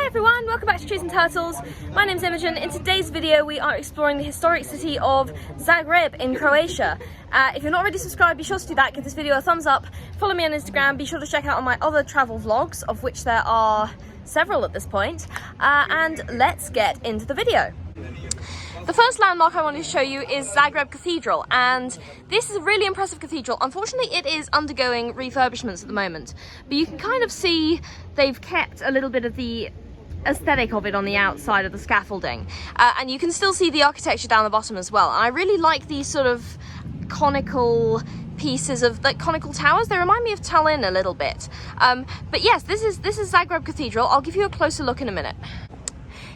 everyone, welcome back to Trees and Turtles. My name's Imogen. In today's video we are exploring the historic city of Zagreb in Croatia. If you're not already subscribed, be sure to do that, give this video a thumbs up, follow me on Instagram, be sure to check out all my other travel vlogs, of which there are several at this point, and let's get into the video. The first landmark I wanted to show you is Zagreb Cathedral, and this is a really impressive cathedral. Unfortunately, it is undergoing refurbishments at the moment, but you can kind of see they've kept a little bit of the aesthetic of it on the outside of the scaffolding, and you can still see the architecture down the bottom as well. And I really like these sort of conical pieces of like conical towers. They remind me of Tallinn a little bit, but yes, this is Zagreb Cathedral. I'll give you a closer look in a minute.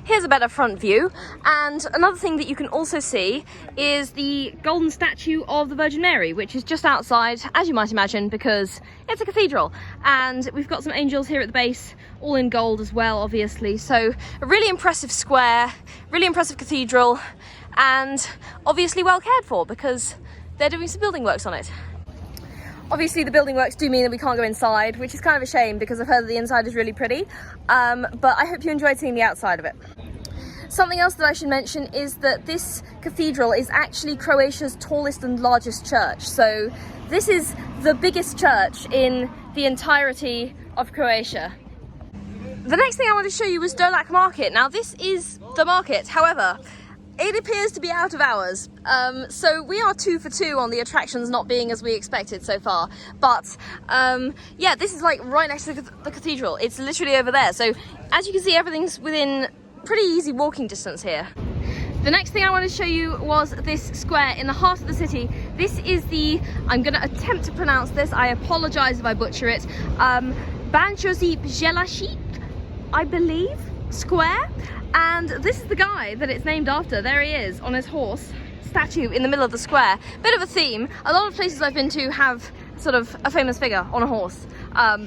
Here's a better front view, and another thing that you can also see is the golden statue of the Virgin Mary, which is just outside, as you might imagine, because it's a cathedral. And we've got some angels here at the base, all in gold as well, obviously. So a really impressive square, really impressive cathedral, and obviously well cared for because they're doing some building works on it. Obviously the building works do mean that we can't go inside, which is kind of a shame because I've heard that the inside is really pretty, but I hope you enjoyed seeing the outside of it. Something else that I should mention is that this cathedral is actually Croatia's tallest and largest church. So this is the biggest church in the entirety of Croatia. The next thing I want to show you was Dolak Market. Now this is the market, however, it appears to be out of hours, so we are 2 for 2 on the attractions not being as we expected so far. But yeah, this is like right next to the cathedral. It's literally over there. So as you can see, everything's within pretty easy walking distance here. The next thing I wanted to show you was this square in the heart of the city. This is the, I'm going to attempt to pronounce this, I apologise if I butcher it, Banjosip Jelaship, I believe, square. And this is the guy that it's named after. There he is on his horse, statue in the middle of the square. Bit of a theme. A lot of places I've been to have sort of a famous figure on a horse,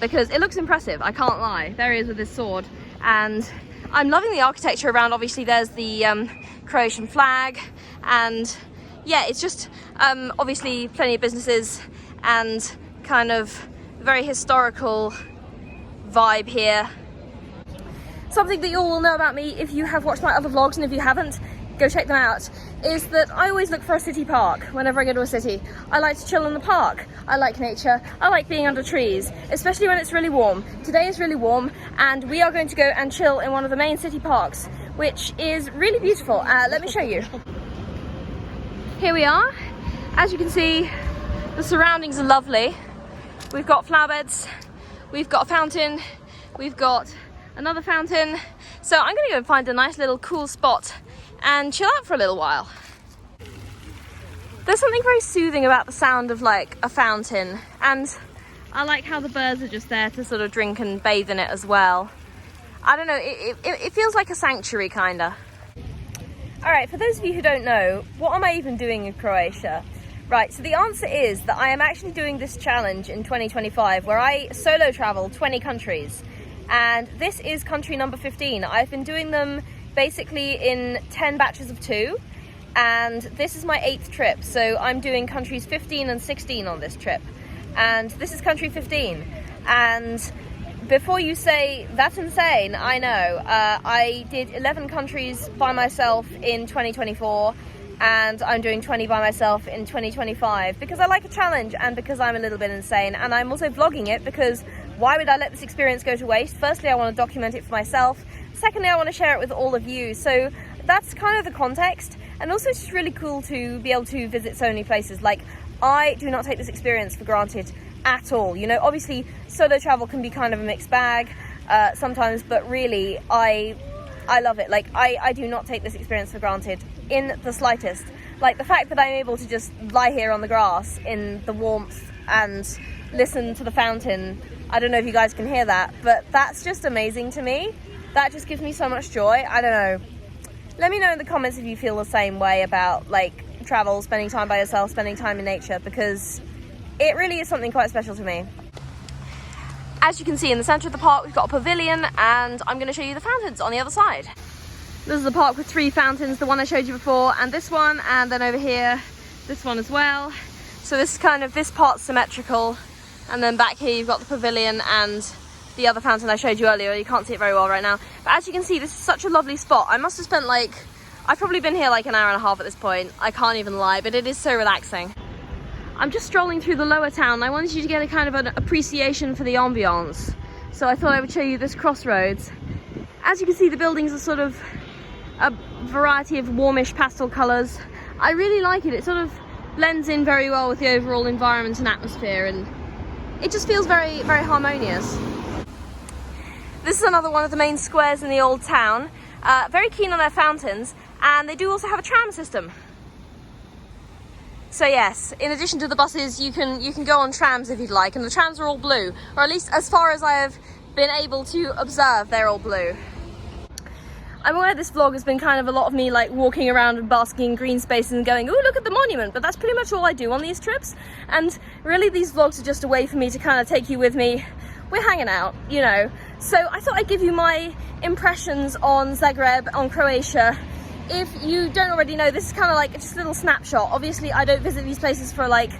because it looks impressive, I can't lie. There he is with his sword, and I'm loving the architecture around. Obviously there's the Croatian flag, and yeah, it's just obviously plenty of businesses and kind of very historical vibe here. Something that you all will know about me if you have watched my other vlogs, and if you haven't, go check them out, is that I always look for a city park whenever I go to a city. I like to chill in the park, I like nature, I like being under trees, especially when it's really warm. Today is really warm, and we are going to go and chill in one of the main city parks, which is really beautiful. Let me show you. Here we are. As you can see, the surroundings are lovely. We've got flower beds, we've got a fountain, we've got another fountain. So I'm gonna go and find a nice little cool spot and chill out for a little while. There's something very soothing about the sound of like a fountain, and I like how the birds are just there to sort of drink and bathe in it as well. I don't know, it feels like a sanctuary kinda. All right, for those of you who don't know, what am I even doing in Croatia? Right, so the answer is that I am actually doing this challenge in 2025 where I solo travel 20 countries. And this is country number 15. I've been doing them basically in 10 batches of 2, and this is my 8th trip. So I'm doing countries 15 and 16 on this trip, and this is country 15. And before you say, that's insane, I know, I did 11 countries by myself in 2024, and I'm doing 20 by myself in 2025 because I like a challenge and because I'm a little bit insane. And I'm also vlogging it because why would I let this experience go to waste? Firstly, I want to document it for myself. Secondly, I want to share it with all of you. So that's kind of the context. And also it's just really cool to be able to visit so many places. Like, I do not take this experience for granted at all. You know, obviously solo travel can be kind of a mixed bag sometimes, but really I love it. Like, I do not take this experience for granted in the slightest. Like, the fact that I'm able to just lie here on the grass in the warmth and listen to the fountain, I don't know if you guys can hear that, but that's just amazing to me. That just gives me so much joy. I don't know. Let me know in the comments if you feel the same way about like travel, spending time by yourself, spending time in nature, because it really is something quite special to me. As you can see in the centre of the park, we've got a pavilion, and I'm going to show you the fountains on the other side. This is the park with 3 fountains, the one I showed you before, and this one, and then over here, this one as well. So this is kind of, this part's symmetrical, and then back here you've got the pavilion and the other fountain I showed you earlier. You can't see it very well right now. But as you can see, this is such a lovely spot. I must have spent like, I've probably been here like an hour and a half at this point. I can't even lie, but it is so relaxing. I'm just strolling through the lower town. I wanted you to get a kind of an appreciation for the ambiance. So I thought I would show you this crossroads. As you can see, the buildings are sort of a variety of warmish pastel colours. I really like it. It sort of blends in very well with the overall environment and atmosphere, and it just feels very, very harmonious. This is another one of the main squares in the old town. Very keen on their fountains, and they do also have a tram system. So yes, in addition to the buses, you can go on trams if you'd like, and the trams are all blue, or at least as far as I have been able to observe, they're all blue. I'm aware this vlog has been kind of a lot of me like walking around and basking in green spaces and going, oh, look at the monument, but that's pretty much all I do on these trips. And really these vlogs are just a way for me to kind of take you with me. We're hanging out, you know. So I thought I'd give you my impressions on Zagreb, on Croatia. If you don't already know, this is kind of like just a little snapshot. Obviously I don't visit these places for like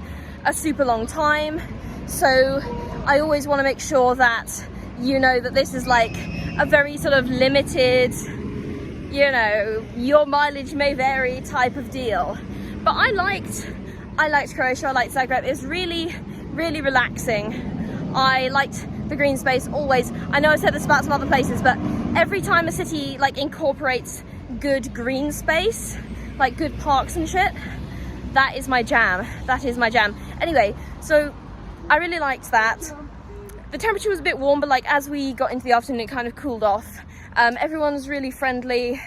a super long time, so I always want to make sure that you know that this is like a very sort of limited, you know, your mileage may vary type of deal. But I liked Croatia, I liked Zagreb. It was really, really relaxing. I liked the green space always. I know I said this about some other places, but every time a city like incorporates good green space, like good parks and shit, that is my jam. That is my jam. Anyway, so I really liked that. The temperature was a bit warm, but like as we got into the afternoon, it kind of cooled off. Everyone's really friendly.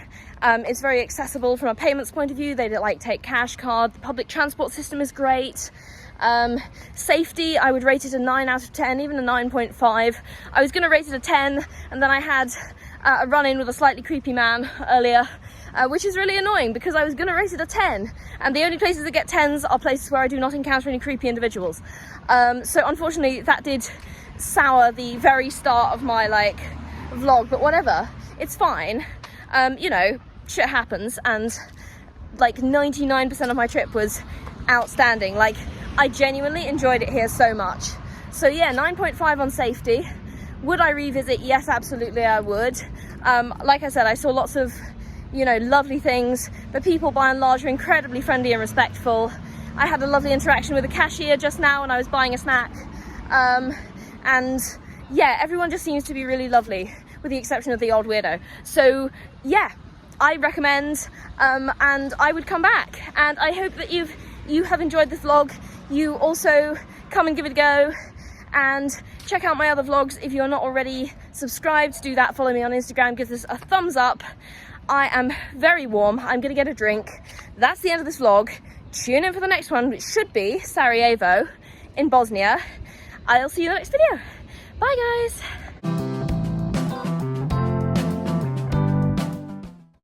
It's very accessible from a payments point of view. They like take cash card. The public transport system is great. Safety, I would rate it a 9 out of 10, even a 9.5. I was going to rate it a 10, and then I had a run-in with a slightly creepy man earlier, which is really annoying because I was going to rate it a 10, and the only places that get 10s are places where I do not encounter any creepy individuals. So unfortunately that did sour the very start of my like vlog, but whatever, it's fine. You know, shit happens, and like 99% of my trip was outstanding. Like I genuinely enjoyed it here so much. So yeah, 9.5 on safety. Would I revisit? Yes, absolutely I would. Like I said, I saw lots of, you know, lovely things. The people by and large are incredibly friendly and respectful. I had a lovely interaction with a cashier just now when I was buying a snack. And yeah, everyone just seems to be really lovely, with the exception of the odd weirdo. So yeah, I recommend, and I would come back. And I hope that you have enjoyed this vlog. You also come and give it a go, and check out my other vlogs. If you're not already subscribed, do that. Follow me on Instagram, give this a thumbs up. I am very warm. I'm gonna get a drink. That's the end of this vlog. Tune in for the next one, which should be Sarajevo in Bosnia. I'll see you in the next video. Bye guys.